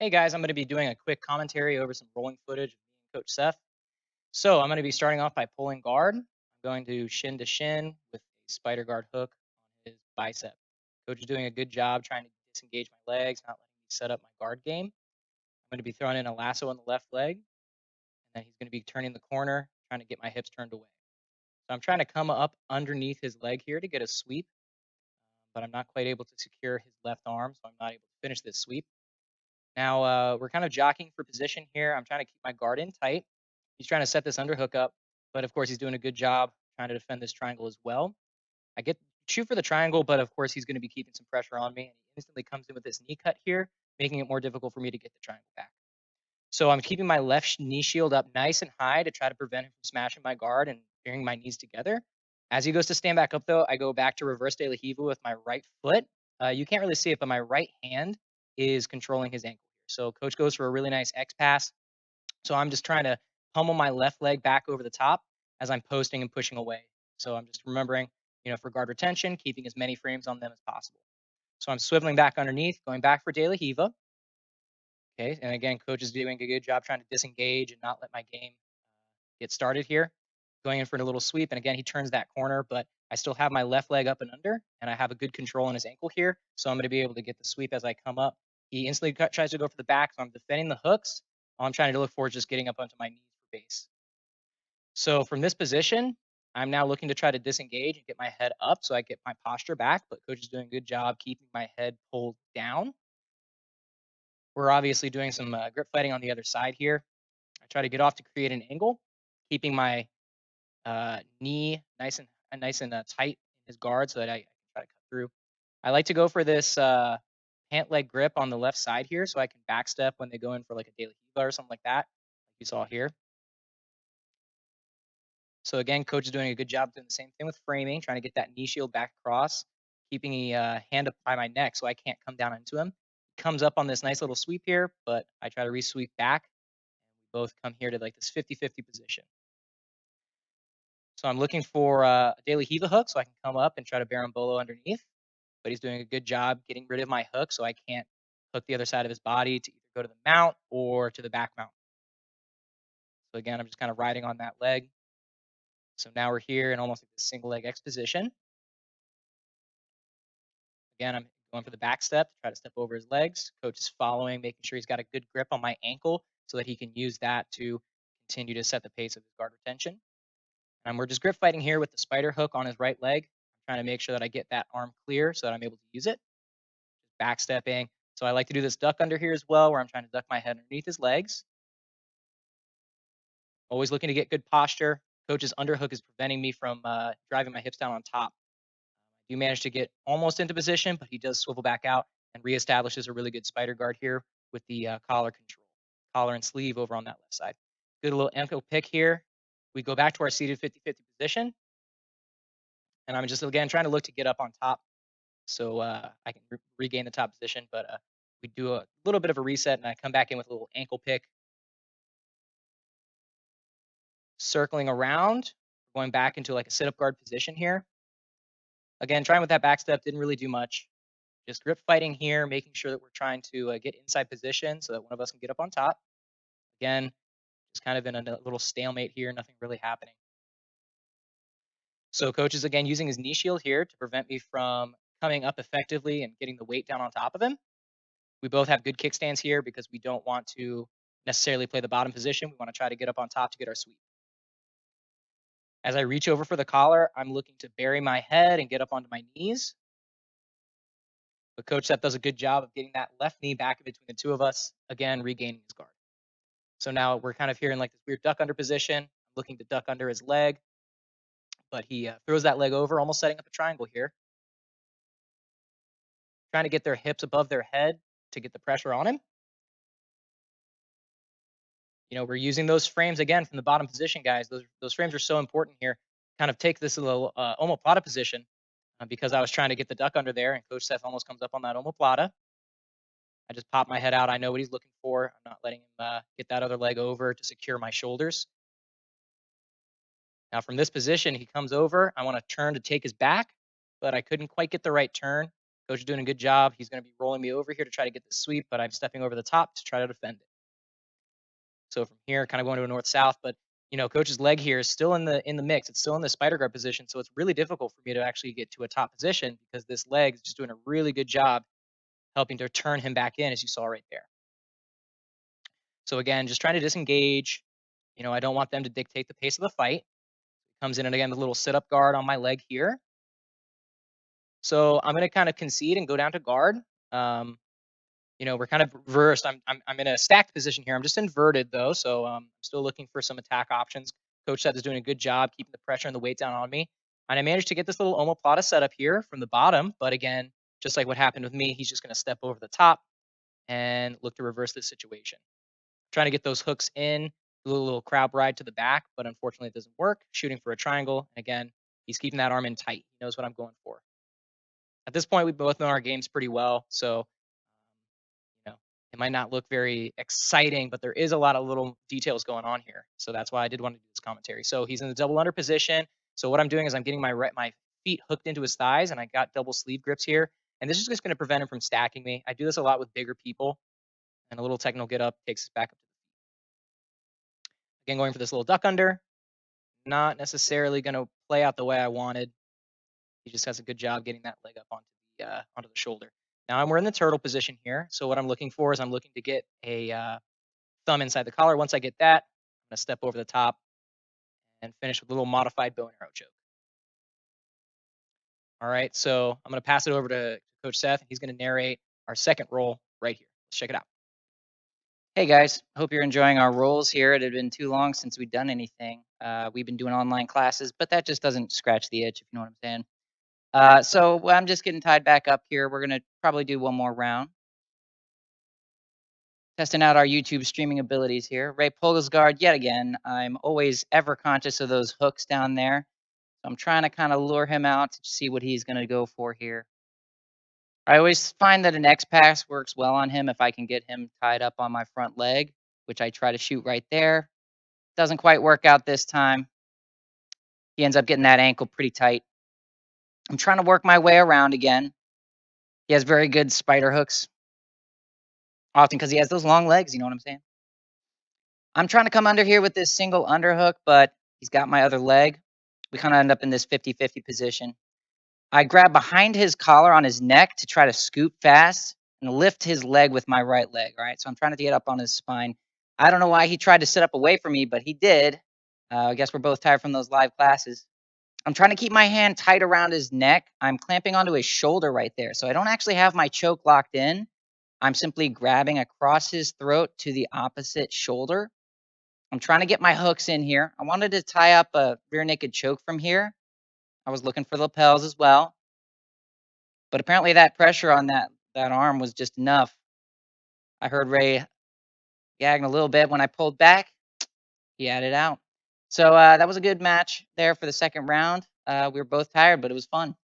Hey guys, I'm going to be doing a quick commentary over some rolling footage of me and Coach Seth. So I'm going to be starting off by pulling guard. I'm going to shin with a spider guard hook on his bicep. Coach is doing a good job trying to disengage my legs, not letting me set up my guard game. I'm going to be throwing in a lasso on the left leg, and then he's going to be turning the corner, trying to get my hips turned away. So I'm trying to come up underneath his leg here to get a sweep, but I'm not quite able to secure his left arm, so I'm not able to finish this sweep. Now, we're kind of jockeying for position here. I'm trying to keep my guard in tight. He's trying to set this underhook up, but of course he's doing a good job trying to defend this triangle as well. I get shoot for the triangle, but of course he's going to be keeping some pressure on me, and he instantly comes in with this knee cut here, making it more difficult for me to get the triangle back. So I'm keeping my left knee shield up nice and high to try to prevent him from smashing my guard and bringing my knees together. As he goes to stand back up, though, I go back to reverse De La Hiva with my right foot. You can't really see it, but my right hand is controlling his ankle here. So coach goes for a really nice X pass. So I'm just trying to pummel my left leg back over the top as I'm posting and pushing away. So I'm just remembering, for guard retention, keeping as many frames on them as possible. So I'm swiveling back underneath, going back for De La Hiva. Okay, and again, coach is doing a good job trying to disengage and not let my game get started here. Going in for a little sweep, and again, he turns that corner, but I still have my left leg up and under, and I have a good control on his ankle here, so I'm going to be able to get the sweep as I come up. He instantly tries to go for the back, so I'm defending the hooks. All I'm trying to look for is just getting up onto my knees for base. So from this position, I'm now looking to try to disengage and get my head up so I get my posture back, but coach is doing a good job keeping my head pulled down. We're obviously doing some grip fighting on the other side here. I try to get off to create an angle, keeping my knee nice and tight in his guard so that I can try to cut through. I like to go for this pant leg grip on the left side here so I can backstep when they go in for like a De La Hiva or something like that, like you saw here. So again, coach is doing a good job doing the same thing with framing, trying to get that knee shield back across, keeping the hand up by my neck so I can't come down into him. He comes up on this nice little sweep here, but I try to re-sweep back. We both come here to like this 50-50 position. So I'm looking for a De La Hiva hook so I can come up and try to Berimbolo underneath. But he's doing a good job getting rid of my hook so I can't hook the other side of his body to either go to the mount or to the back mount. So again, I'm just kind of riding on that leg. So now we're here in almost like this single leg X position. Again, I'm going for the back step to try to step over his legs. Coach is following, making sure he's got a good grip on my ankle so that he can use that to continue to set the pace of his guard retention. And we're just grip fighting here with the spider hook on his right leg. I'm trying to make sure that I get that arm clear so that I'm able to use it. Just backstepping. So I like to do this duck under here as well, where I'm trying to duck my head underneath his legs. Always looking to get good posture. Coach's underhook is preventing me from driving my hips down on top. I do manage to get almost into position, but he does swivel back out and reestablishes a really good spider guard here with the collar control, collar and sleeve over on that left side. Good little ankle pick here. We go back to our seated 50-50 position. And I'm just, again, trying to look to get up on top so I can regain the top position. But we do a little bit of a reset, and I come back in with a little ankle pick. Circling around, going back into like a sit-up guard position here. Again, trying with that back step, didn't really do much. Just grip fighting here, making sure that we're trying to get inside position so that one of us can get up on top. Again, just kind of in a little stalemate here, nothing really happening. So coach is again using his knee shield here to prevent me from coming up effectively and getting the weight down on top of him. We both have good kickstands here because we don't want to necessarily play the bottom position. We want to try to get up on top to get our sweep. As I reach over for the collar, I'm looking to bury my head and get up onto my knees. But Coach Seth does a good job of getting that left knee back in between the two of us, again, regaining his guard. So now we're kind of here in like this weird duck under position, looking to duck under his leg, but he throws that leg over, almost setting up a triangle here. Trying to get their hips above their head to get the pressure on him. We're using those frames again from the bottom position, guys. Those frames are so important here. Kind of take this little omoplata position because I was trying to get the duck under there, and Coach Seth almost comes up on that omoplata. I just pop my head out. I know what he's looking for. I'm not letting him get that other leg over to secure my shoulders. Now from this position, he comes over. I want to turn to take his back, but I couldn't quite get the right turn. Coach is doing a good job. He's going to be rolling me over here to try to get the sweep, but I'm stepping over the top to try to defend it. So from here, kind of going to a north-south, but coach's leg here is still in the mix. It's still in the spider guard position, so it's really difficult for me to actually get to a top position because this leg is just doing a really good job helping to turn him back in, as you saw right there. So again, just trying to disengage. I don't want them to dictate the pace of the fight. Comes in and again the little sit-up guard on my leg here. So I'm gonna kind of concede and go down to guard. We're kind of reversed. I'm in a stacked position here. I'm just inverted though, so I'm still looking for some attack options. Coach Seth is doing a good job keeping the pressure and the weight down on me. And I managed to get this little omoplata setup here from the bottom, but again, just like what happened with me, he's just gonna step over the top and look to reverse this situation. Trying to get those hooks in, do a little crab ride to the back, but unfortunately it doesn't work. Shooting for a triangle, and again, he's keeping that arm in tight. He knows what I'm going for. At this point, we both know our games pretty well, so it might not look very exciting, but there is a lot of little details going on here. So that's why I did want to do this commentary. So he's in the double under position. So what I'm doing is I'm getting my feet hooked into his thighs, and I got double sleeve grips here. And this is just going to prevent him from stacking me. I do this a lot with bigger people, and a little technical get up takes us back up. Again, going for this little duck under. Not necessarily going to play out the way I wanted. He just does a good job getting that leg up onto the shoulder. Now we're in the turtle position here. So what I'm looking for is I'm looking to get a thumb inside the collar. Once I get that, I'm going to step over the top and finish with a little modified bow and arrow choke. All right, so I'm going to pass it over to Coach Seth, and he's going to narrate our second roll right here. Let's check it out. Hey guys, hope you're enjoying our rolls here. It had been too long since we'd done anything. We've been doing online classes, but that just doesn't scratch the itch, if you know what I'm saying. So I'm just getting tied back up here. We're going to probably do one more round. Testing out our YouTube streaming abilities here. Ray Polgelsgaard, yet again. I'm always ever conscious of those hooks down there. So I'm trying to kind of lure him out to see what he's going to go for here. I always find that an X pass works well on him if I can get him tied up on my front leg, which I try to shoot right there. Doesn't quite work out this time. He ends up getting that ankle pretty tight. I'm trying to work my way around again. He has very good spider hooks, often because he has those long legs, you know what I'm saying? I'm trying to come under here with this single underhook, but he's got my other leg. We kind of end up in this 50-50 position. I grab behind his collar on his neck to try to scoop fast and lift his leg with my right leg, all right? So I'm trying to get up on his spine. I don't know why he tried to sit up away from me, but he did. I guess we're both tired from those live classes. I'm trying to keep my hand tight around his neck. I'm clamping onto his shoulder right there. So I don't actually have my choke locked in. I'm simply grabbing across his throat to the opposite shoulder. I'm trying to get my hooks in here. I wanted to tie up a rear naked choke from here. I was looking for lapels as well. But apparently that pressure on that arm was just enough. I heard Ray gagging a little bit when I pulled back. He had it out. So that was a good match there for the second round. We were both tired, but it was fun.